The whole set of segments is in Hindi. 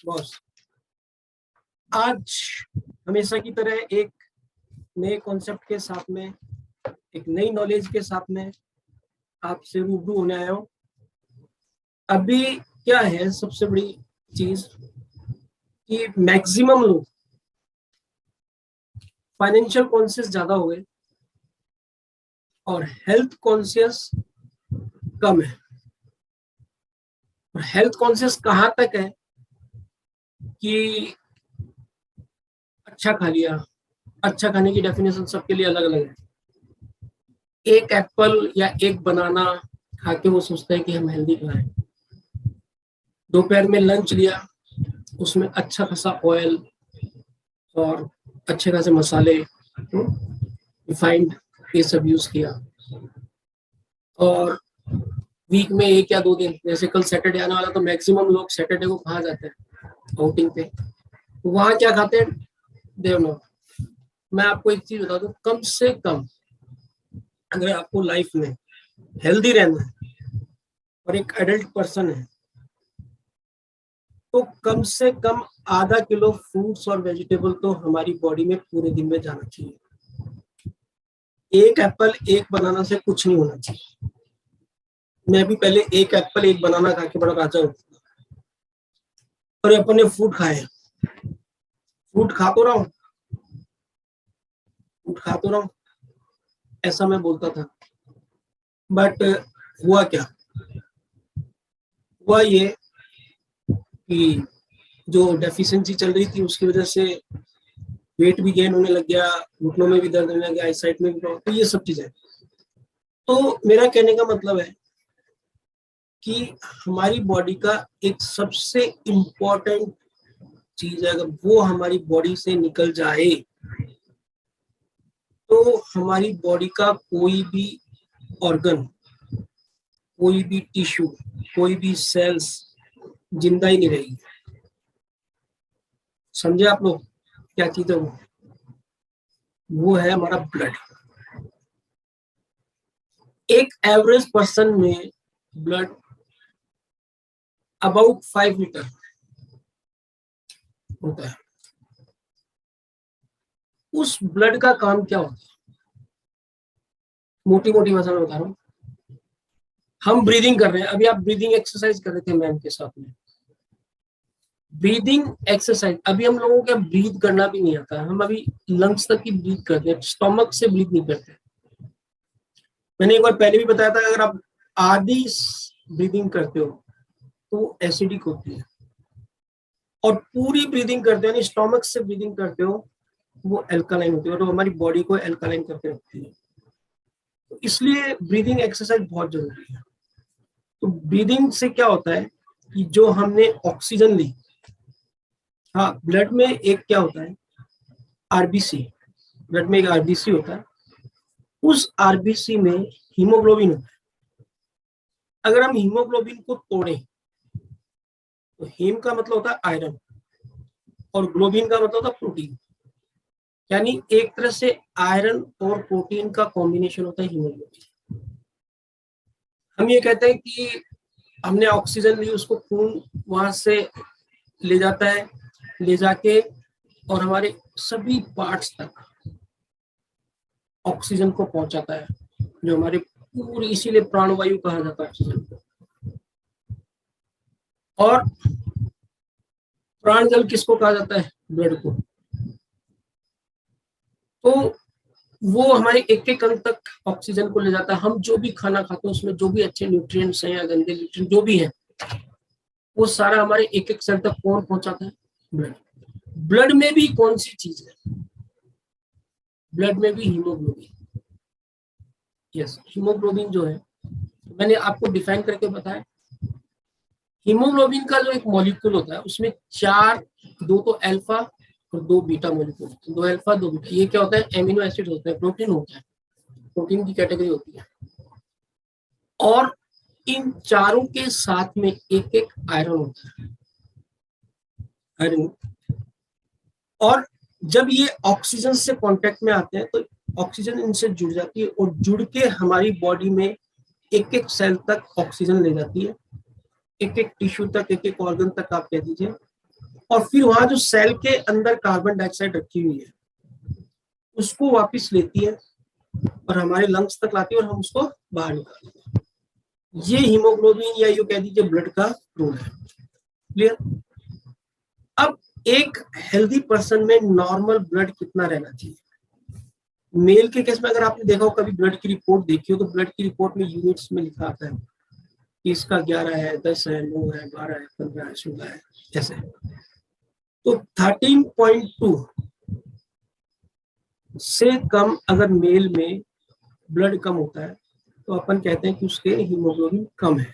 बॉस, आज हमेशा की तरह एक नए कॉन्सेप्ट के साथ में, एक नई नॉलेज के साथ में आपसे रूबरू होने आया हूँ। अभी क्या है सबसे बड़ी चीज कि मैक्सिमम लोग फाइनेंशियल कॉन्शियस ज्यादा हो गए और हेल्थ कॉन्शियस कम है। और हेल्थ कॉन्शियस कहाँ तक है कि अच्छा खा लिया। अच्छा खाने की डेफिनेशन सबके लिए अलग अलग है। एक एप्पल या एक बनाना खा के वो सोचता है कि हम हेल्दी खाएं। दोपहर में लंच लिया, उसमें अच्छा खासा ऑयल और अच्छे खासे मसाले, रिफाइंड, ये सब यूज किया। और वीक में एक या दो दिन, जैसे कल सैटरडे आने वाला, तो मैक्सिमम लोग सैटरडे को कहाँ जाते हैं, आउटिंग पे। वहां क्या खाते हैं, देव नो। मैं आपको एक चीज बता दूं, कम से कम अगर आपको लाइफ में हेल्दी रहना है और एक एडल्ट पर्सन है, तो कम से कम आधा किलो फ्रूट्स और वेजिटेबल तो हमारी बॉडी में पूरे दिन में जाना चाहिए। एक एप्पल एक बनाना से कुछ नहीं होना चाहिए। मैं भी पहले एक एप्पल एक बनाना खा के बड़ा राजा हूँ, और अपन ने फ्रूट खाए, फ्रूट खा तो रहा हूँ, फ्रूट खा तो रहा हूँ, ऐसा मैं बोलता था। बट हुआ क्या, हुआ ये कि जो डेफिशिएंसी चल रही थी उसकी वजह से वेट भी गेन होने लग गया, घुटनों में भी दर्द होने लग गया, आईसाइट में भी प्रॉब्लम, तो ये सब चीजें। तो मेरा कहने का मतलब है कि हमारी बॉडी का एक सबसे इम्पोर्टेंट चीज है, अगर वो हमारी बॉडी से निकल जाए तो हमारी बॉडी का कोई भी ऑर्गन, कोई भी टिश्यू, कोई भी सेल्स जिंदा ही नहीं रहेगी। समझे आप लोग क्या चीज है वो है हमारा ब्लड। एक एवरेज पर्सन में ब्लड अबाउट 5 लीटर होता है। उस ब्लड का काम क्या होता है, मोटी मोटी भाषा में बता रहा हूँ। हम ब्रीदिंग कर रहे हैं, अभी आप ब्रीदिंग एक्सरसाइज कर रहे थे मैम के साथ में। ब्रीदिंग एक्सरसाइज, अभी हम लोगों को ब्रीथ करना भी नहीं आता है, हम अभी लंग्स तक की ब्रीथ करते हैं, स्टोमक से ब्रीथ नहीं करते। मैंने एक बार पहले भी बताया था, अगर आप आधी ब्रीदिंग करते हो तो एसिडिक होती है, और पूरी ब्रीदिंग करते हो यानी स्टोमक से ब्रीदिंग करते हो वो एल्कालाइन होती है, और वो हमारी बॉडी को एल्कालाइन करके रखती है। तो इसलिए ब्रीदिंग एक्सरसाइज बहुत जरूरी है। तो ब्रीदिंग से क्या होता है कि जो हमने ऑक्सीजन ली, हाँ, ब्लड में एक क्या होता है, आरबीसी, ब्लड में एक आरबीसी होता है, उस आरबीसी में हीमोग्लोबिन होता है। अगर हम हीमोग्लोबिन को तोड़ें तो हीम का मतलब होता है आयरन और ग्लोबिन का मतलब होता है प्रोटीन, यानी एक तरह से आयरन और प्रोटीन का कॉम्बिनेशन होता है हीमोग्लोबिन। हम ये कहते हैं कि हमने ऑक्सीजन ली, उसको खून वहां से ले जाता है, ले जाके और हमारे सभी पार्ट्स तक ऑक्सीजन को पहुंचाता है, जो हमारे पूरी, इसीलिए प्राणवायु कहा जाता है ऑक्सीजन को। और प्राण जल किसको कहा जाता है, ब्लड को। तो वो हमारे एक एक अंग तक ऑक्सीजन को ले जाता है। हम जो भी खाना खाते हैं उसमें जो भी अच्छे न्यूट्रिएंट्स हैं या गंदे न्यूट्रिएंट जो भी हैं, वो सारा हमारे एक एक सेल तक कौन पहुंचाता है, ब्लड। ब्लड में भी कौन सी चीज है, ब्लड में भी हीमोग्लोबिन। यस, हीमोग्लोबिन जो है मैंने आपको डिफाइन करके बताया। हीमोग्लोबिन का जो एक मॉलिक्यूल होता है उसमें चार, दो तो अल्फा और दो बीटा मॉलिक्यूल, दो अल्फा दो बीटा, ये क्या होता है, एमिनो एसिड होता है, प्रोटीन होता है, प्रोटीन की कैटेगरी होती है। और इन चारों के साथ में एक एक आयरन होता है, आयरन। और जब ये ऑक्सीजन से कांटेक्ट में आते हैं तो ऑक्सीजन इनसे जुड़ जाती है और जुड़ के हमारी बॉडी में एक एक सेल तक ऑक्सीजन ले जाती है, एक एक टिश्यू तक, एक एक ऑर्गन तक आप कह दीजिए, और फिर वहां जो सेल के अंदर कार्बन डाइऑक्साइड रखी हुई है उसको वापस लेती है और हमारे लंग्स तक लाती है और हम उसको बाहर निकालते हैं। ये हीमोग्लोबिन या यू कह दीजिए ब्लड का रोल है। क्लियर? अब एक हेल्दी पर्सन में नॉर्मल ब्लड कितना रहना चाहिए? मेल के केस में अगर आपने देखा हो कभी ब्लड की रिपोर्ट देखी हो तो ब्लड की रिपोर्ट में यूनिट्स में लिखा आता है कि इसका 11 है, 10 है, 9 है, 12 है, 15 है, 16 है, ऐसे। तो 13.2 से कम अगर मेल में ब्लड कम होता है तो अपन कहते हैं कि उसके हीमोग्लोबिन कम है।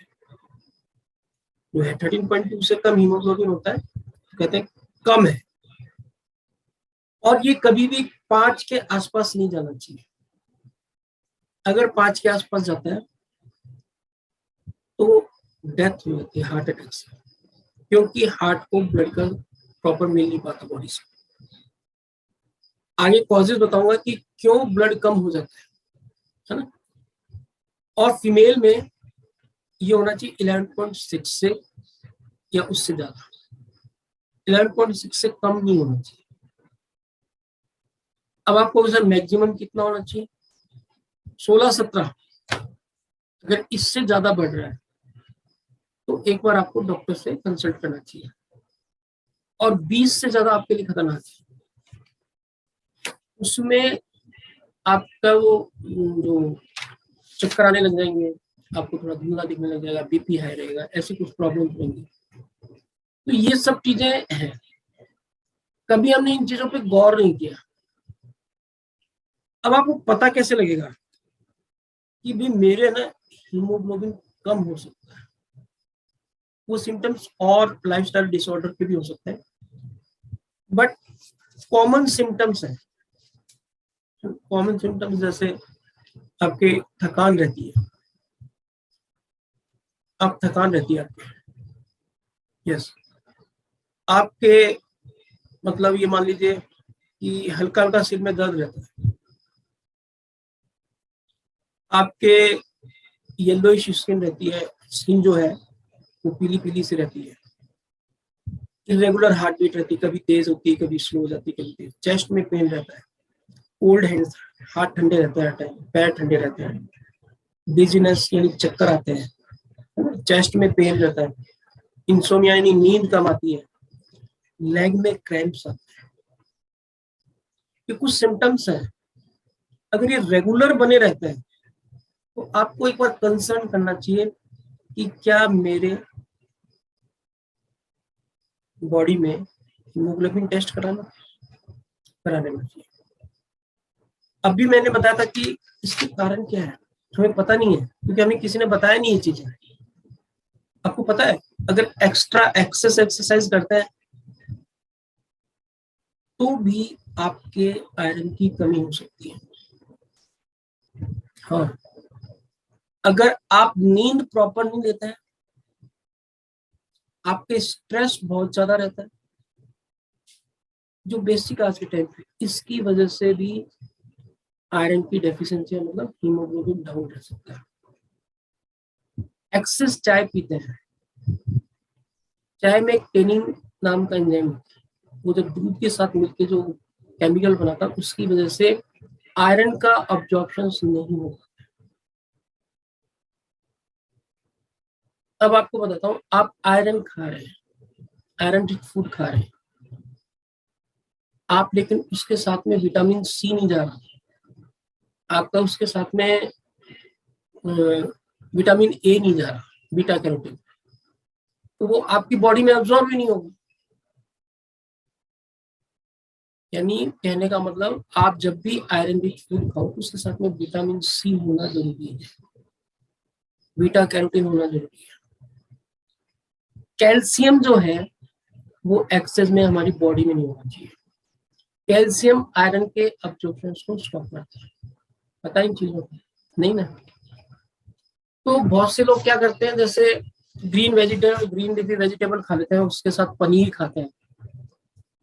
जो है 13.2 से कम हीमोग्लोबिन होता है तो कहते हैं कम है। और ये कभी भी 5 के आसपास नहीं जाना चाहिए। अगर 5 के आसपास जाता है तो डेथ हो जाती है हार्ट अटैक से, क्योंकि हार्ट को ब्लड का प्रॉपर मिल नहीं पाता बॉडी से। आगे कॉजेज बताऊंगा कि क्यों ब्लड कम हो जाता है ना। और फीमेल में ये होना चाहिए 11.6 से या उससे ज्यादा, 11.6 से कम नहीं होना चाहिए। अब आपको सर मैक्सिमम कितना होना चाहिए? 16-17। अगर इससे ज्यादा बढ़ रहा है तो एक बार आपको डॉक्टर से कंसल्ट करना चाहिए। और 20 से ज्यादा आपके लिए खतरनाक है। उसमें आपका वो जो चक्कर आने लग जाएंगे, आपको थोड़ा धुंधला दिखने लग जाएगा, बीपी हाई रहेगा, ऐसी कुछ प्रॉब्लम होंगी। तो ये सब चीजें हैं, कभी हमने इन चीजों पे गौर नहीं किया। अब आपको पता कैसे लगेगा कि भी मेरे ना हीमोग्लोबिन कम हो सकता है? वो सिम्टम्स और लाइफस्टाइल डिसऑर्डर के भी हो सकते हैं, बट कॉमन सिम्टम्स है। कॉमन सिम्टम्स जैसे आपके थकान रहती है, आप थकान रहती है आपके, यस। आपके मतलब ये मान लीजिए कि हल्का हल्का सिर में दर्द रहता है, आपके येलोइश स्किन रहती है, स्किन जो है वो पीली पीली सी रहती है, इरेगुलर हार्ट बीट रहती है, कभी तेज होती है, कभी स्लो हो जाती है, कभी तेज, चेस्ट में पेन रहता है, कोल्ड हैंड्स, हाथ ठंडे रहते हैं, टाइम पैर ठंडे रहते हैं, डिजीनेस यानी चक्कर आते हैं, चेस्ट में पेन रहता है, इंसोमिया यानी नींद कम आती है, लेग में क्रैम्प्स आते हैं। ये कुछ सिम्टम्स हैं। अगर ये रेगुलर बने रहते हैं तो आपको एक बार कंसर्न करना चाहिए कि क्या मेरे बॉडी में हीमोग्लोबिन टेस्ट कराने में चाहिए। अभी मैंने बताया था कि इसके कारण क्या है, हमें पता नहीं है क्योंकि हमें किसी ने बताया नहीं ये चीजें। आपको पता है अगर एक्स्ट्रा एक्सेस एक्सरसाइज करते हैं तो भी आपके आयरन की कमी हो सकती है। हाँ, अगर आप नींद प्रॉपर नहीं लेते हैं, आपके स्ट्रेस बहुत ज्यादा रहता है, जो बेसिक आज के टाइम पे, इसकी वजह से भी आयरन की डेफिशिएंसी मतलब हीमोग्लोबिन डाउन रह सकता है। एक्सेस चाय पीते हैं, चाय में एक टेनिन नाम का एंजाइम होता है, वो जब दूध के साथ मिलकर जो केमिकल बनाता है उसकी वजह से आयरन का अब्जॉर्प्शन नहीं होता। अब आपको बताता हूँ, आप आयरन खा रहे हैं, आयरन रिच फूड खा रहे हैं आप, लेकिन उसके साथ में विटामिन सी नहीं जा रहा आपका, उसके साथ में विटामिन ए नहीं जा रहा, बीटा कैरोटीन, तो वो आपकी बॉडी में अब्जॉर्ब ही नहीं होगा। यानी कहने का मतलब आप जब भी आयरन रिच फूड खाओ उसके साथ में विटामिन सी होना जरूरी है, बीटा कैरोटीन होना जरूरी है। कैल्शियम जो है वो एक्सेस में हमारी बॉडी में नहीं होना चाहिए। कैल्शियम आयरन के अब्जॉर्प्शन को स्टॉप करता है, पता इन चीजों को नहीं ना। तो बहुत से लोग क्या करते हैं, जैसे ग्रीन लीफी वेजिटेबल खा लेते हैं, उसके साथ पनीर खाते हैं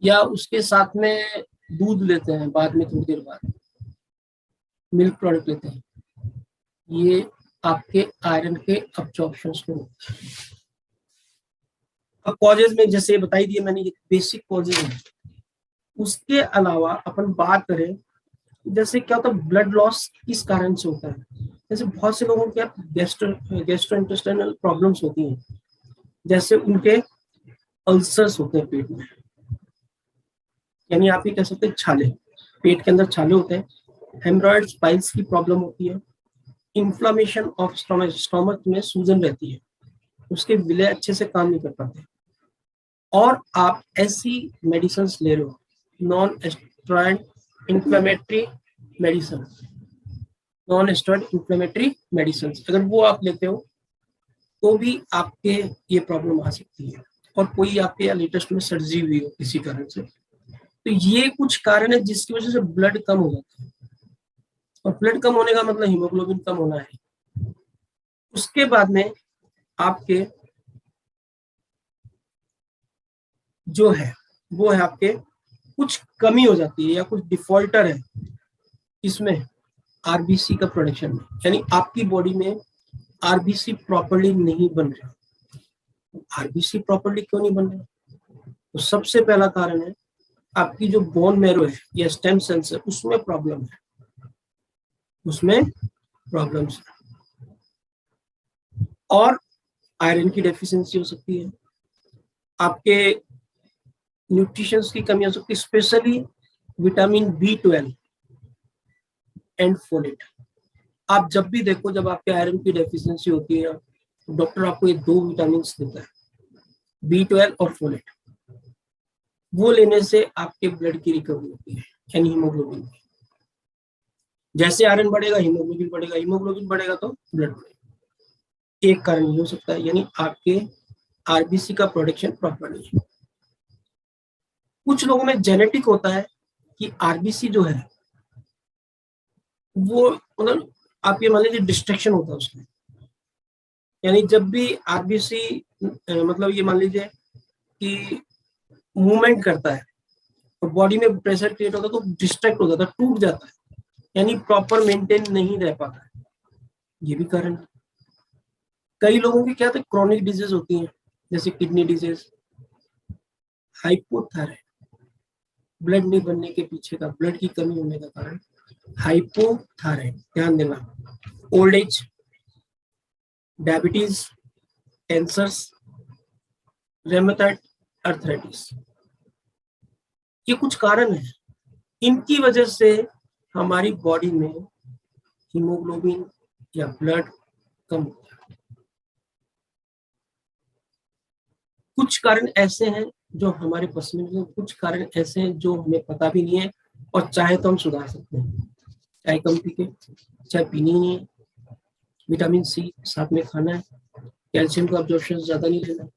या उसके साथ में दूध लेते हैं, बाद में थोड़ी देर बाद मिल्क प्रोडक्ट लेते हैं, ये आपके आयरन के अब्जॉर्प्शन को रोकता है। अब कॉजेज में जैसे बताई दिए मैंने, ये बेसिक कॉजेज है। उसके अलावा अपन बात करें, जैसे क्या होता है ब्लड लॉस किस कारण से होता है। जैसे बहुत से लोगों के गैस्ट्रोइंटेस्टाइनल प्रॉब्लम्स होती हैं, जैसे उनके अल्सर्स होते हैं पेट में, यानी आप ये कह सकते हैं छाले, पेट के अंदर छाले होते हैं। हेमरॉइड्स, पाइल्स की प्रॉब्लम होती है। इन्फ्लामेशन ऑफ स्टोमक में सूजन रहती है, उसके विलय अच्छे से काम नहीं कर पाते। और आप ऐसी मेडिसिन ले रहे हो, non steroid inflammatory medicine, non steroid inflammatory medicine, अगर वो आप लेते हो तो भी आपके ये प्रॉब्लम आ सकती है। और कोई आपके लेटेस्ट में सर्जरी हुई हो किसी कारण से, तो ये कुछ कारण है जिसकी वजह से ब्लड कम हो जाता है। और ब्लड कम होने का मतलब हीमोग्लोबिन कम होना है। उसके बाद में आपके जो है वो है आपके कुछ कमी हो जाती है या कुछ डिफॉल्टर है इसमें आरबीसी का प्रोडक्शन में, यानी आपकी बॉडी में आरबीसी प्रॉपर्ली नहीं बन रहा। आरबीसी प्रॉपर्ली क्यों नहीं बन रहा? तो सबसे पहला कारण है आपकी जो बोन मैरो है या स्टेम सेल्स है, उसमें प्रॉब्लम है, उसमें प्रॉब्लम्स है। और आयरन की डेफिशिएंसी हो सकती है, आपके न्यूट्रिशन की कमी हो सकती है, specially vitamin B12 and folate. आप जब भी देखो, जब आपके आयरन की डेफिशिएंसी होती है, तो डॉक्टर आपको ये 2 विटामिन देता है, B12 और फोलेट। वो लेने से आपके ब्लड की रिकवरी होती है, यानी हीमोग्लोबिन। जैसे आयरन बढ़ेगा हीमोग्लोबिन बढ़ेगा, हीमोग्लोबिन बढ़ेगा तो ब्लड बढ़ेगा। एक कारण ये हो सकता है, यानी आपके आरबीसी का प्रोडक्शन प्रॉपर नहीं है। कुछ लोगों में जेनेटिक होता है कि आरबीसी जो है वो मतलब आप ये मान लीजिए डिस्ट्रक्शन होता है उसमें, यानी जब भी आरबीसी मतलब ये मान लीजिए कि मूवमेंट करता है और बॉडी में प्रेशर क्रिएट होता है तो डिस्ट्रैक्ट हो जाता है, टूट जाता है, यानी प्रॉपर मेंटेन नहीं रह पाता है। ये भी कारण है। कई लोगों की क्या होता है क्रॉनिक डिजीज होती हैं, जैसे किडनी डिजीज, हाइपोथायराइड, ब्लड नहीं बनने के पीछे का, ब्लड की कमी होने का कारण हाइपोथायराइड, ध्यान देना। Old age, diabetes, cancers, rheumatoid arthritis, ये कुछ कारण है। इनकी वजह से हमारी बॉडी में हीमोग्लोबिन या ब्लड कम होता है। कुछ कारण ऐसे हैं जो हमारे बस में नहीं है, कुछ कारण ऐसे हैं जो हमें पता भी नहीं है, और चाहे तो हम सुधार सकते हैं। चाय कम पी के, चाय पीनी नहीं है, विटामिन सी साथ में खाना है, कैल्शियम का अब्जॉर्प्शन ज्यादा नहीं लेना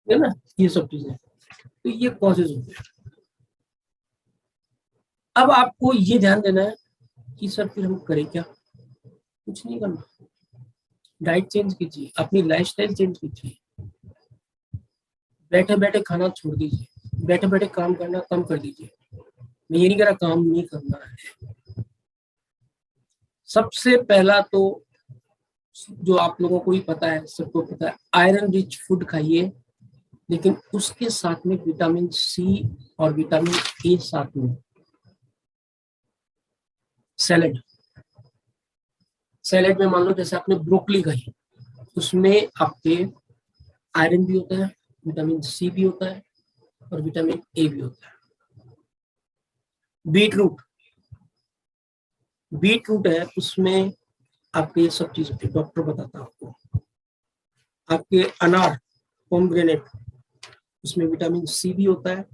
है ना, ये सब चीजें। तो ये कॉजेज होते हैं। अब आपको ये ध्यान देना है कि सर फिर हम करें क्या? कुछ नहीं करना, डाइट चेंज कीजिए, अपनी लाइफस्टाइल चेंज कीजिए, बैठे बैठे खाना छोड़ दीजिए, बैठे बैठे काम करना कम कर दीजिए। मैं ये नहीं कह रहा काम नहीं करना है। सबसे पहला तो जो आप लोगों को भी पता है, सबको पता है, आयरन रिच फूड खाइए, लेकिन उसके साथ में विटामिन सी और विटामिन ए साथ में। सैलेड, सैलेड में मान लो जैसे आपने ब्रोकली खाई, उसमें आपके आयरन भी होता है, विटामिन सी भी होता है और विटामिन ए भी होता है। बीटरूट, बीटरूट है, उसमें आपके ये सब चीज होती है, डॉक्टर बताता है आपको। आपके अनार, पोमग्रेनेट, उसमें विटामिन सी भी होता है,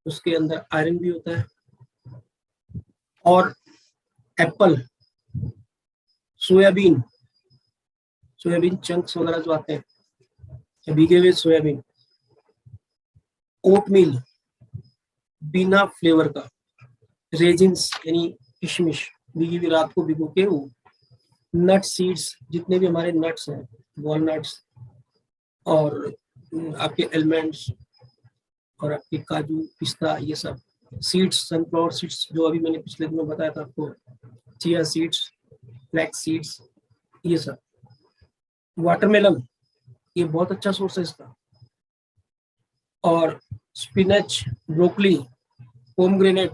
उसके अंदर आयरन भी होता है। और एप्पल, सोयाबीन, सोयाबीन चंक्स वगैरह जो आते हैं, भीगे हुए सोयाबीन, ओटमील बिना फ्लेवर का, रेजिन्स यानी किशमिश भीगी हुई रात को भिगो के, वो नट सीड्स, जितने भी हमारे नट्स हैं, वॉलनट्स और आपके एलमंड्स और आपके काजू पिस्ता, ये सब सीड्स, सनफ्लावर सीड्स जो अभी मैंने पिछले दिन में बताया था आपको, चिया सीड्स, फ्लैक्स सीड्स, ये सब। वाटरमेलन, ये बहुत अच्छा सोर्स है इसका, और स्पिनच, ब्रोकली, पोमग्रेनेट,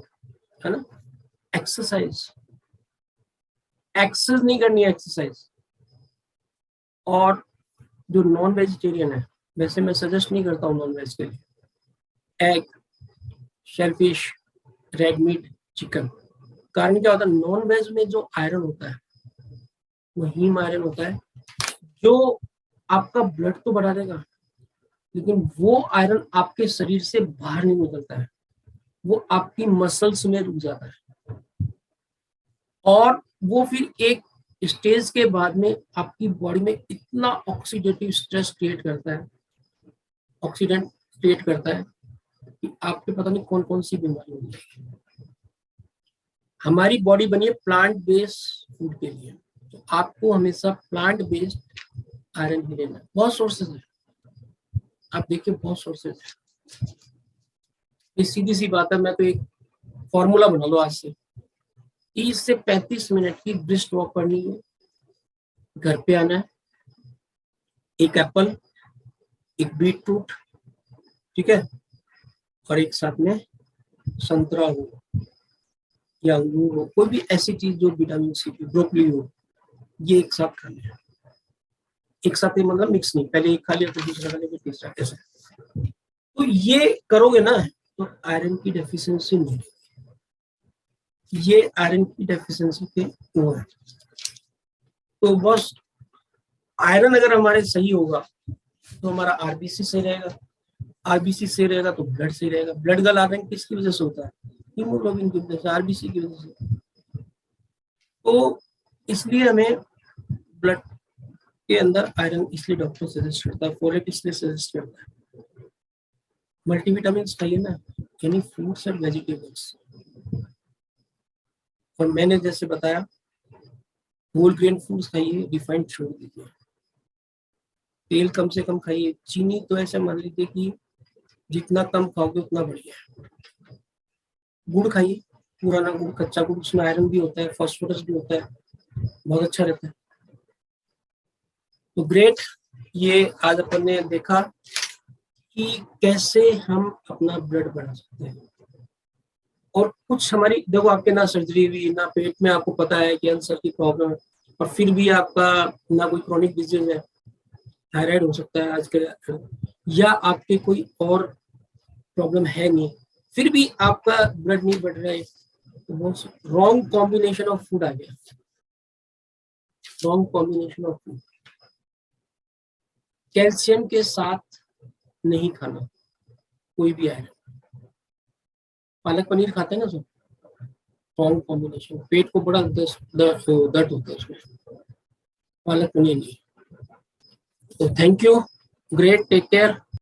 है ना। एक्सरसाइज नहीं करनी है एक्सरसाइज। और जो नॉन वेजिटेरियन है, वैसे मैं सजेस्ट नहीं करता हूँ नॉन वेज के लिए, egg, shellfish, red meat, chicken. कारण क्या होता है, नॉन वेज में जो आयरन होता है वो हीम आयरन होता है, जो आपका ब्लड तो बढ़ा देगा, लेकिन वो आयरन आपके शरीर से बाहर नहीं निकलता है, वो आपकी मसल्स में रुक जाता है। और वो फिर एक स्टेज के बाद में आपकी बॉडी में इतना ऑक्सीडेटिव स्ट्रेस क्रिएट करता है, ऑक्सीडेंट क्रिएट करता है कि आपके पता नहीं कौन कौन सी बीमारी होगी। हमारी बॉडी बनी है प्लांट बेस्ड फूड के लिए, तो आपको हमेशा प्लांट बेस्ड आयरन ही लेना है। बहुत सोर्सेज है, आप देखिए बहुत सोर्सेज है। ये सीधी सी बात है, मैं तो एक फॉर्मूला बना लो आज से, 30 से 35 मिनट की ब्रिस्क वॉक करनी है, घर पे आना है, एक एप्पल, एक बीट रूट, ठीक है, और एक साथ में संतरा हो या अंगूर हो, कोई भी ऐसी चीज जो विटामिन सी की, ब्रोकली हो, ये एक साथ खाना है। एक साथ ही मतलब मिक्स नहीं, पहले एक खा लिया तो दूसरा खा लिया, तीसरा, ऐसे। तो ये करोगे ना तो आयरन की डेफिशिएंसी नहीं, ये आयरन की डेफिशिएंसी के वो है। तो बस आयरन अगर हमारे सही होगा तो हमारा आरबीसी सही रहेगा, आरबीसी सही रहेगा तो ब्लड सही रहेगा। ब्लड का आयरन किसकी वजह से होता है, हीमोग्लोबिन की वजह से, आरबीसी की वजह से। तो इसलिए हमें ब्लड के अंदर आयरन इसलिए डॉक्टर सजेस्ट करता है, फोलेट इसलिए सजेस्ट करता है। मल्टीविटामिन खाइए ना, यानी फ्रूट्स एंड वेजिटेबल्स। और मैंने जैसे बताया, होल ग्रेन फूड्स खाइए, रिफाइंड छोड़ दीजिए, तेल कम से कम खाइए, चीनी तो ऐसे मान लीजिए कि जितना कम खाओगे उतना बढ़िया है। गुड़ खाइए, पुराना गुड़, कच्चा गुड़, उसमें आयरन भी होता है, फास्फोरस भी होता है, बहुत अच्छा रहता है। तो ग्रेट, ये आज अपन ने देखा कि कैसे हम अपना ब्लड बढ़ा सकते हैं। और कुछ हमारी, देखो आपके ना सर्जरी हुई ना, पेट में आपको पता है कि कैंसर की प्रॉब्लम है, और फिर भी आपका ना कोई क्रोनिक डिजीज है, थायराइड हो सकता है आजकल, या आपके कोई और प्रॉब्लम है नहीं, फिर भी आपका ब्लड नहीं बढ़ रहा है, तो बहुत रॉन्ग कॉम्बिनेशन ऑफ फूड आ गया, wrong combination of food. Calcium के साथ नहीं खाना कोई भी आयरन। पालक पनीर खाते हैं ना सब, रॉन्ग कॉम्बिनेशन, पेट को बड़ा दर्द होता है उसमें, पालक पनीर नहीं। तो thank you, great, take care.